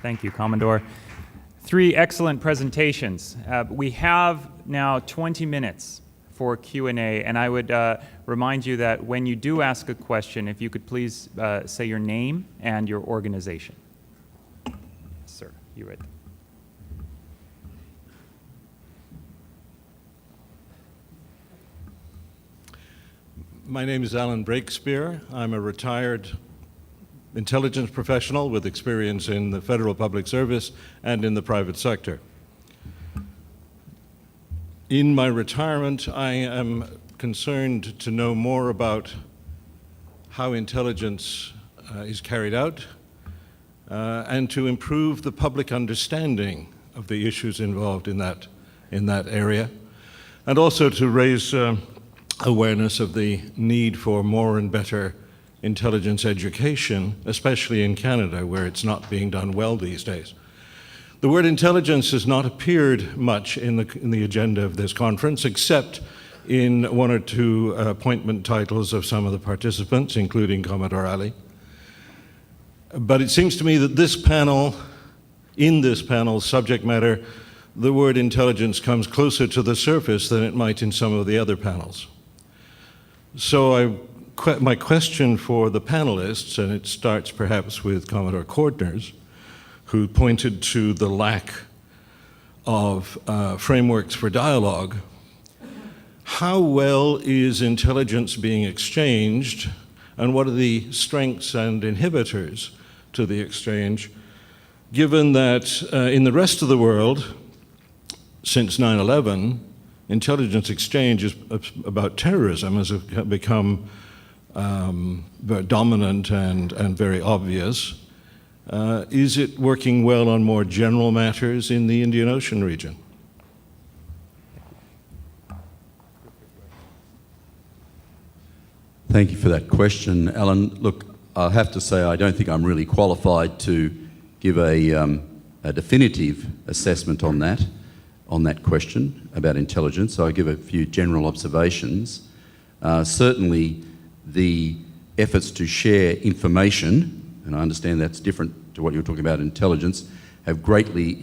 Thank you, Commodore. 3 excellent presentations. We have now 20 minutes for Q&A, and I would remind you that when you do ask a question, if you could please say your name and your organization. Sir, you ready? My name is Alan Breakspear. I'm a retired intelligence professional with experience in the federal public service and in the private sector. In my retirement, I am concerned to know more about how intelligence is carried out and to improve the public understanding of the issues involved in that area, and also to raise awareness of the need for more and better intelligence education, especially in Canada, where it's not being done well these days. The word intelligence has not appeared much in the agenda of this conference, except in 1 or 2 appointment titles of some of the participants, including Commodore Ali. But it seems to me that in this panel's subject matter, the word intelligence comes closer to the surface than it might in some of the other panels. So my question for the panelists, and it starts perhaps with Commodore Cordner, who pointed to the lack of frameworks for dialogue. How well is intelligence being exchanged, and what are the strengths and inhibitors to the exchange, given that in the rest of the world, since 9/11, intelligence exchange about terrorism has become very dominant and very obvious. Is it working well on more general matters in the Indian Ocean region? Thank you for that question, Alan. Look, I have to say I don't think I'm really qualified to give a definitive assessment on that question about intelligence. So I give a few general observations. Certainly, the efforts to share information, and I understand that's different to what you're talking about intelligence, have greatly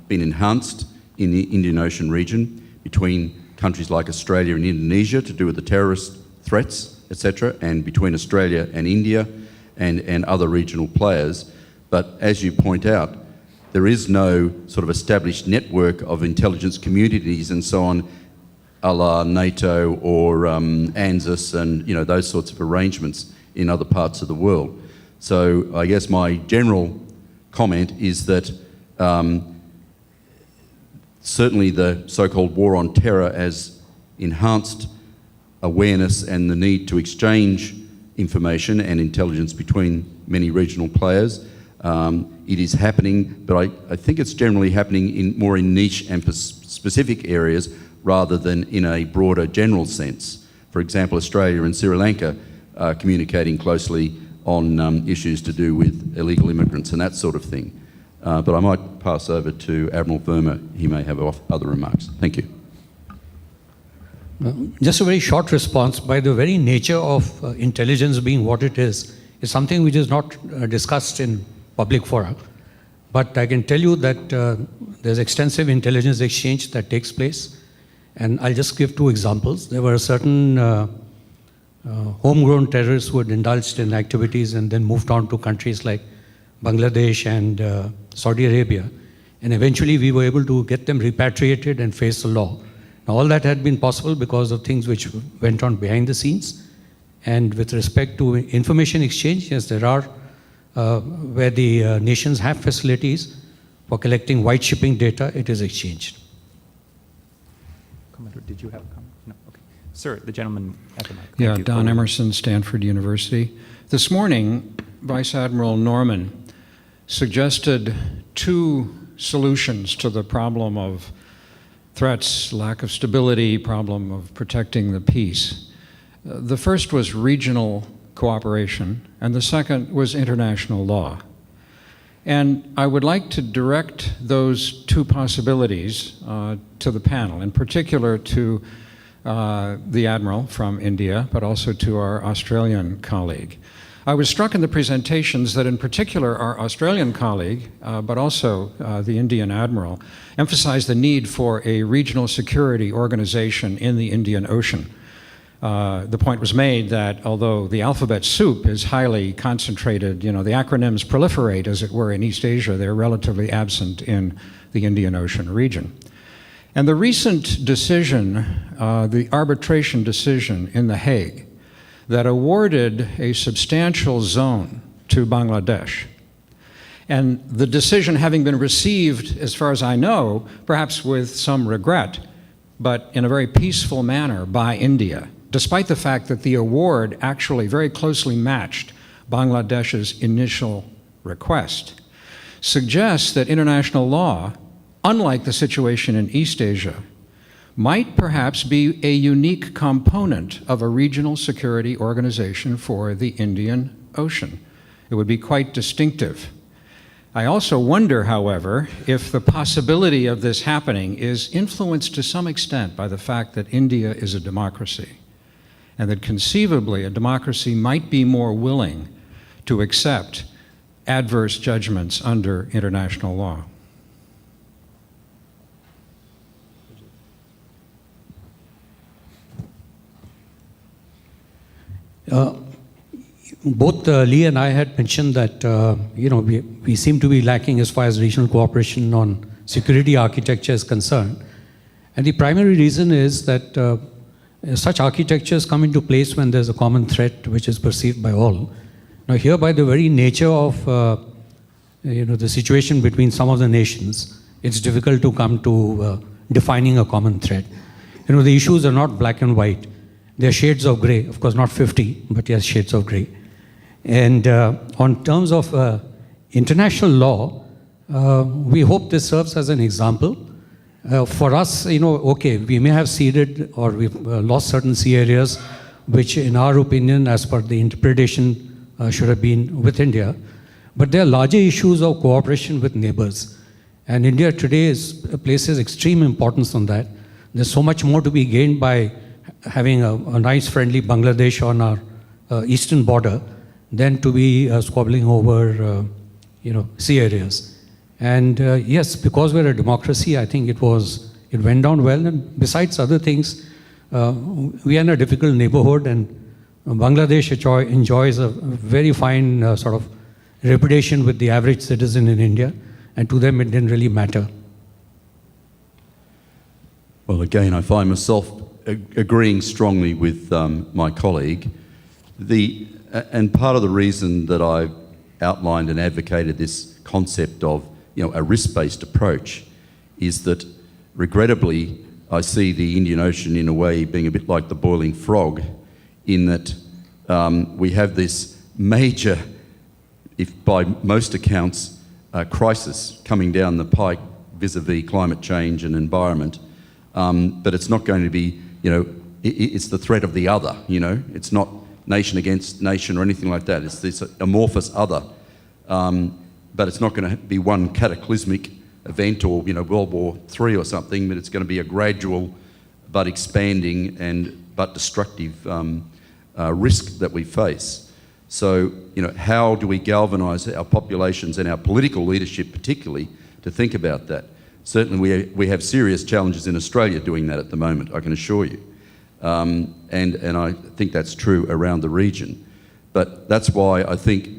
been enhanced in the Indian Ocean region between countries like Australia and Indonesia to do with the terrorist threats, etc., and between Australia and India and other regional players. But as you point out, there is no sort of established network of intelligence communities and so on, a la NATO or ANZUS and those sorts of arrangements in other parts of the world. So I guess my general comment is that certainly the so-called war on terror has enhanced awareness and the need to exchange information and intelligence between many regional players. It is happening, but I think it's generally happening more in niche and specific areas rather than in a broader general sense. For example, Australia and Sri Lanka are communicating closely on issues to do with illegal immigrants and that sort of thing. But I might pass over to Admiral Verma. He may have other remarks. Thank you. Just a very short response. By the very nature of intelligence being what it is something which is not discussed in public fora. But I can tell you that there's extensive intelligence exchange that takes place. And I'll just give 2 examples. There were certain homegrown terrorists who had indulged in activities and then moved on to countries like Bangladesh and Saudi Arabia. And eventually we were able to get them repatriated and face the law. Now, all that had been possible because of things which went on behind the scenes. And with respect to information exchange, yes, there are where the nations have facilities for collecting white shipping data, it is exchanged. Commodore, did you have a comment? No, okay. Sir, the gentleman at the mic. Yeah, Don Emerson, Stanford University. This morning, Vice Admiral Norman suggested 2 solutions to the problem of threats, lack of stability, problem of protecting the peace. The first was regional cooperation, and the second was international law. And I would like to direct those 2 possibilities to the panel, in particular to the Admiral from India, but also to our Australian colleague. I was struck in the presentations that in particular our Australian colleague, but also the Indian Admiral, emphasized the need for a regional security organization in the Indian Ocean. The point was made that although the alphabet soup is highly concentrated, the acronyms proliferate, as it were, in East Asia, they're relatively absent in the Indian Ocean region. And the recent decision, the arbitration decision in The Hague, that awarded a substantial zone to Bangladesh, and the decision having been received, as far as I know, perhaps with some regret, but in a very peaceful manner by India, despite the fact that the award actually very closely matched Bangladesh's initial request, suggests that international law, unlike the situation in East Asia, might perhaps be a unique component of a regional security organization for the Indian Ocean. It would be quite distinctive. I also wonder, however, if the possibility of this happening is influenced to some extent by the fact that India is a democracy, and that conceivably a democracy might be more willing to accept adverse judgments under international law. Both Lee and I had mentioned that we seem to be lacking as far as regional cooperation on security architecture is concerned. And the primary reason is that such architectures come into place when there's a common threat which is perceived by all. Now here, by the very nature of the situation between some of the nations, it's difficult to come to defining a common threat. The issues are not black and white. There are shades of gray, of course not 50, but yes, shades of gray. And on terms of international law, we hope this serves as an example. For us, okay, we may have ceded or we've lost certain sea areas, which in our opinion, as per the interpretation, should have been with India. But there are larger issues of cooperation with neighbors. And India today places extreme importance on that. There's so much more to be gained by having a nice, friendly Bangladesh on our eastern border than to be squabbling over, sea areas. And yes, because we're a democracy, I think it went down well. And besides other things, we are in a difficult neighborhood, and Bangladesh enjoys a very fine sort of reputation with the average citizen in India, and to them it didn't really matter. Well, again, I find myself agreeing strongly with my colleague. And part of the reason that I outlined and advocated this concept of a risk-based approach is that, regrettably, I see the Indian Ocean in a way being a bit like the boiling frog, in that we have this major, if by most accounts, crisis coming down the pike vis-a-vis climate change and environment, but it's not going to be, it's the threat of the other, it's not nation against nation or anything like that. It's this amorphous other, but it's not going to be one cataclysmic event or World War III or something, but it's going to be a gradual but expanding but destructive risk that we face. So, how do we galvanise our populations and our political leadership particularly to think about that? Certainly we have serious challenges in Australia doing that at the moment, I can assure you. And I think that's true around the region. But that's why I think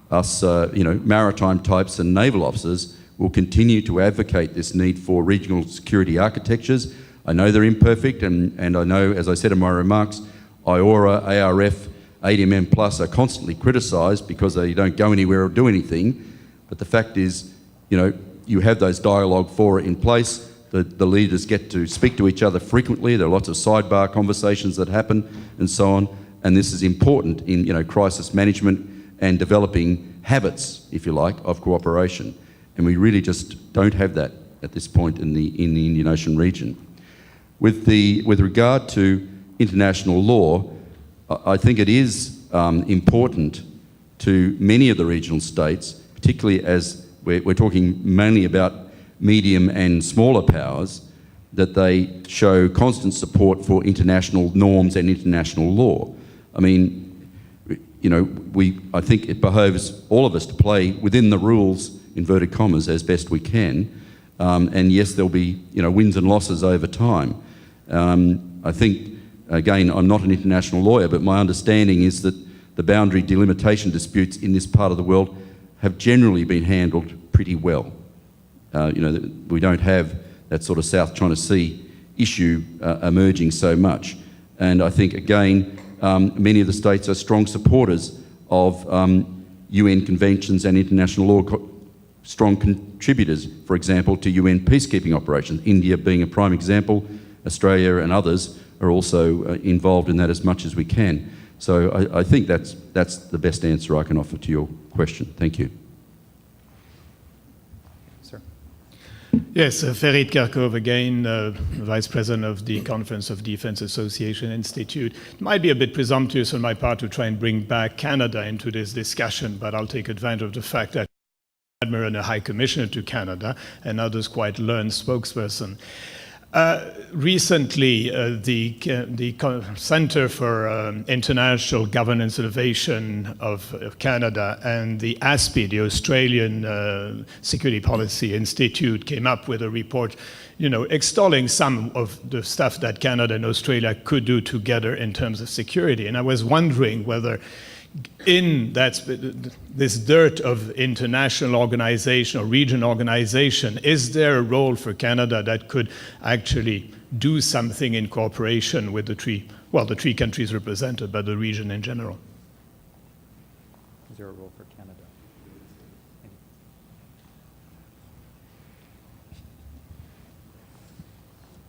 us, maritime types and naval officers will continue to advocate this need for regional security architectures. I know they're imperfect, and I know, as I said in my remarks, IORA, ARF, 8MM Plus are constantly criticised because they don't go anywhere or do anything. But the fact is, you have those dialogue fora in place. The leaders get to speak to each other frequently. There are lots of sidebar conversations that happen and so on. And this is important in crisis management and developing habits, if you like, of cooperation. And we really just don't have that at this point in the Indian Ocean region. With regard to international law, I think it is important to many of the regional states, particularly as we're talking mainly about medium and smaller powers, that they show constant support for international norms and international law. I mean, I think it behoves all of us to play within the rules, inverted commas, as best we can. And yes, there'll be, wins and losses over time. I think, again, I'm not an international lawyer, but my understanding is that the boundary delimitation disputes in this part of the world have generally been handled pretty well. We don't have that sort of South China Sea issue emerging so much. And I think, again, many of the states are strong supporters of UN conventions and international law, strong contributors, for example, to UN peacekeeping operations. India being a prime example, Australia and others are also involved in that as much as we can. So I think that's the best answer I can offer to your question. Thank you. Sir. Yes, Ferit Karkov again, Vice President of the Conference of Defense Association Institute. It might be a bit presumptuous on my part to try and bring back Canada into this discussion, but I'll take advantage of the fact that Admiral and a High Commissioner to Canada and others quite learned spokesperson. Recently, the Center for International Governance Innovation of Canada and the ASPI, the Australian Security Policy Institute, came up with a report, extolling some of the stuff that Canada and Australia could do together in terms of security. And I was wondering whether in this dearth of international organization or regional organization, is there a role for Canada that could actually do something in cooperation with the three countries represented, but the region in general? Is there a role for Canada?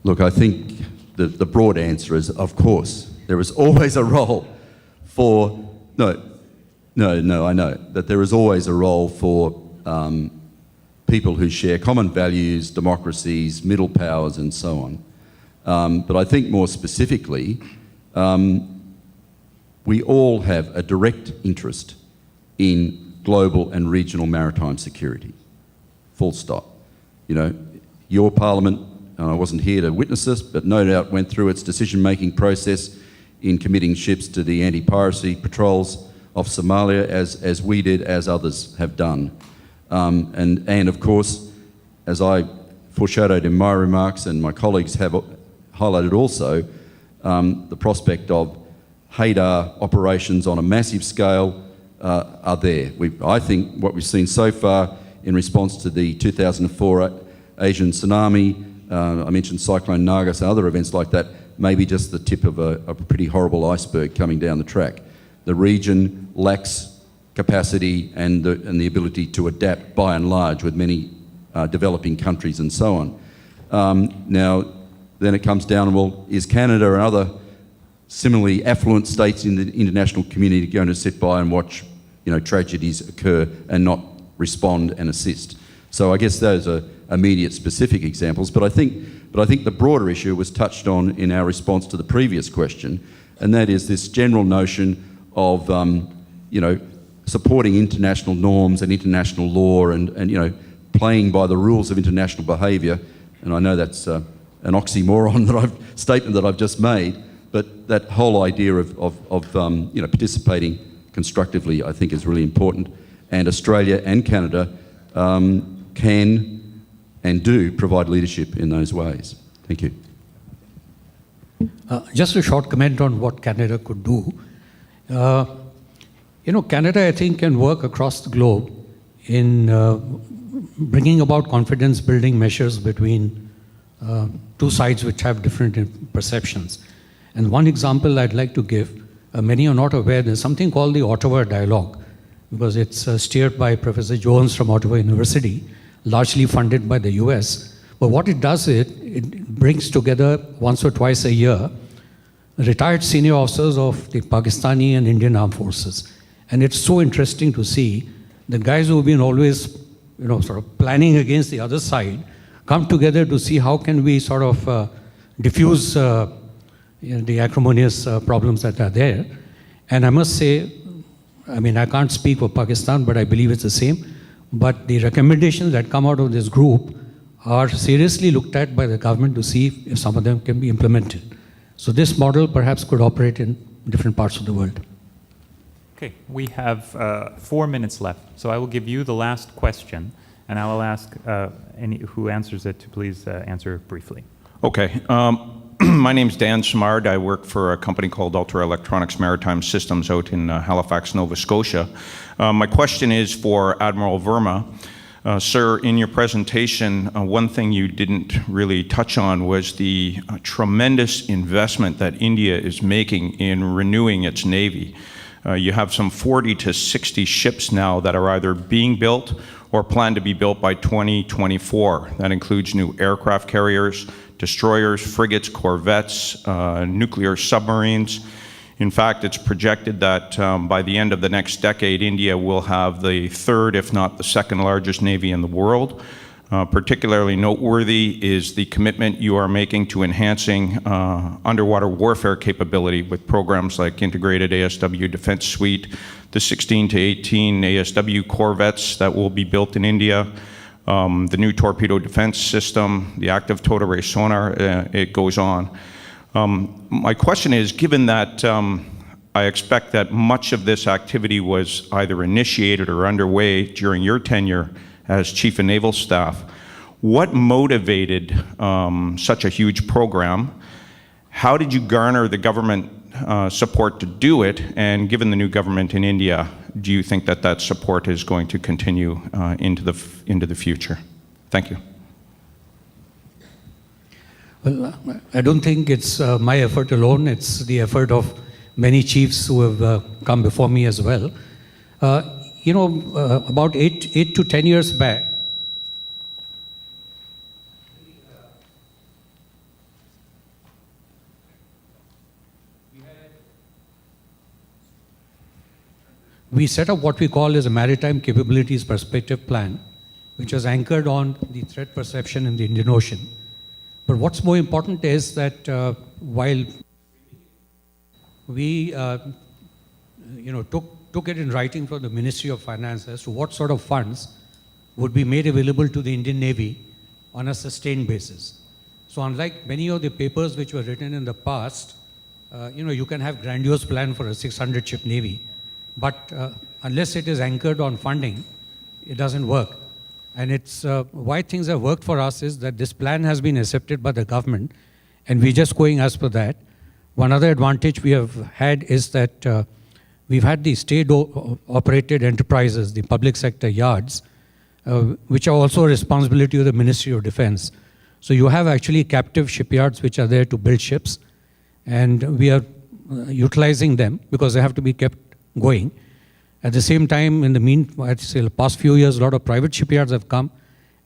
Look, I think the broad answer is, of course, there is always a role for... No, I know that there is always a role for people who share common values, democracies, middle powers, and so on. But I think more specifically, we all have a direct interest in global and regional maritime security. Full stop. Your parliament, I wasn't here to witness this, but no doubt went through its decision-making process in committing ships to the anti-piracy patrols of Somalia, as we did, as others have done. And of course, as I foreshadowed in my remarks and my colleagues have highlighted also, the prospect of Haydar operations on a massive scale are there. I think what we've seen so far in response to the 2004 Asian tsunami, I mentioned Cyclone Nargis and other events like that, maybe just the tip of a pretty horrible iceberg coming down the track. The region lacks capacity and the ability to adapt by and large with many developing countries and so on. Now, then it comes down, well, is Canada and other similarly affluent states in the international community going to sit by and watch tragedies occur and not respond and assist? So I guess those are immediate specific examples, but I think the broader issue was touched on in our response to the previous question, and that is this general notion of supporting international norms and international law and playing by the rules of international behaviour. And I know that's an oxymoron statement that I've just made, but that whole idea of participating constructively, I think, is really important. And Australia and Canada can and do provide leadership in those ways. Thank you. Just a short comment on what Canada could do. Canada, I think, can work across the globe in bringing about confidence-building measures between two sides which have different perceptions. And one example I'd like to give, many are not aware, there's something called the Ottawa Dialogue, because it's steered by Professor Jones from Ottawa University, largely funded by the US. But what it does, it brings together once or twice a year retired senior officers of the Pakistani and Indian armed forces. And it's so interesting to see the guys who've been always, sort of planning against the other side come together to see how can we sort of diffuse the acrimonious problems that are there. And I must say, I can't speak for Pakistan, but I believe it's the same. But the recommendations that come out of this group are seriously looked at by the government to see if some of them can be implemented. So this model perhaps could operate in different parts of the world. Okay, we have 4 minutes left, so I will give you the last question, and I will ask any who answers it to please answer briefly. Okay. My name's Dan Smard. I work for a company called Ultra Electronics Maritime Systems out in Halifax, Nova Scotia. My question is for Admiral Verma. Sir, in your presentation, one thing you didn't really touch on was the tremendous investment that India is making in renewing its Navy. You have some 40 to 60 ships now that are either being built or planned to be built by 2024. That includes new aircraft carriers, destroyers, frigates, corvettes, nuclear submarines. In fact, it's projected that by the end of the next decade, India will have the third, if not the second largest Navy in the world. Particularly noteworthy is the commitment you are making to enhancing underwater warfare capability with programs like Integrated ASW Defense Suite, the 16 to 18 ASW corvettes that will be built in India, the new torpedo defense system, the active towed array sonar, it goes on. My question is, given that I expect that much of this activity was either initiated or underway during your tenure as Chief of Naval Staff, what motivated such a huge program? How did you garner the government support to do it? And given the new government in India, do you think that that support is going to continue into the future? Thank you. Well, I don't think it's my effort alone. It's the effort of many chiefs who have come before me as well. About 8 to 10 years back, we set up what we call as a Maritime Capabilities Perspective Plan, which was anchored on the threat perception in the Indian Ocean. But what's more important is that while we took it in writing from the Ministry of Finance as to what sort of funds would be made available to the Indian Navy on a sustained basis. So unlike many of the papers which were written in the past, you can have grandiose plan for a 600-ship Navy, but unless it is anchored on funding, it doesn't work. And it's why things have worked for us is that this plan has been accepted by the government, and we're just going as per that. One other advantage we have had is that we've had the state-operated enterprises, the public sector yards, which are also a responsibility of the Ministry of Defense. So you have actually captive shipyards which are there to build ships, and we are utilizing them because they have to be kept going. At the same time, in the past few years, a lot of private shipyards have come,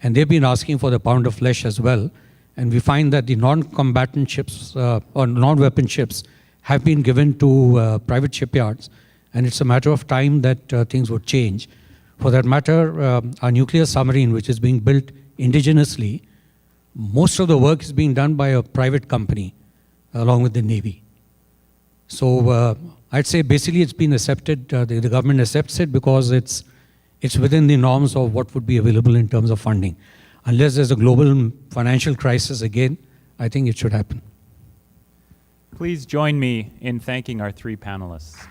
and they've been asking for the pound of flesh as well. And we find that the non-combatant ships or non-weapon ships have been given to private shipyards, and it's a matter of time that things would change. For that matter, our nuclear submarine, which is being built indigenously, most of the work is being done by a private company along with the Navy. So I'd say basically it's been accepted, the government accepts it because it's within the norms of what would be available in terms of funding. Unless there's a global financial crisis again, I think it should happen. Please join me in thanking our 3 panelists.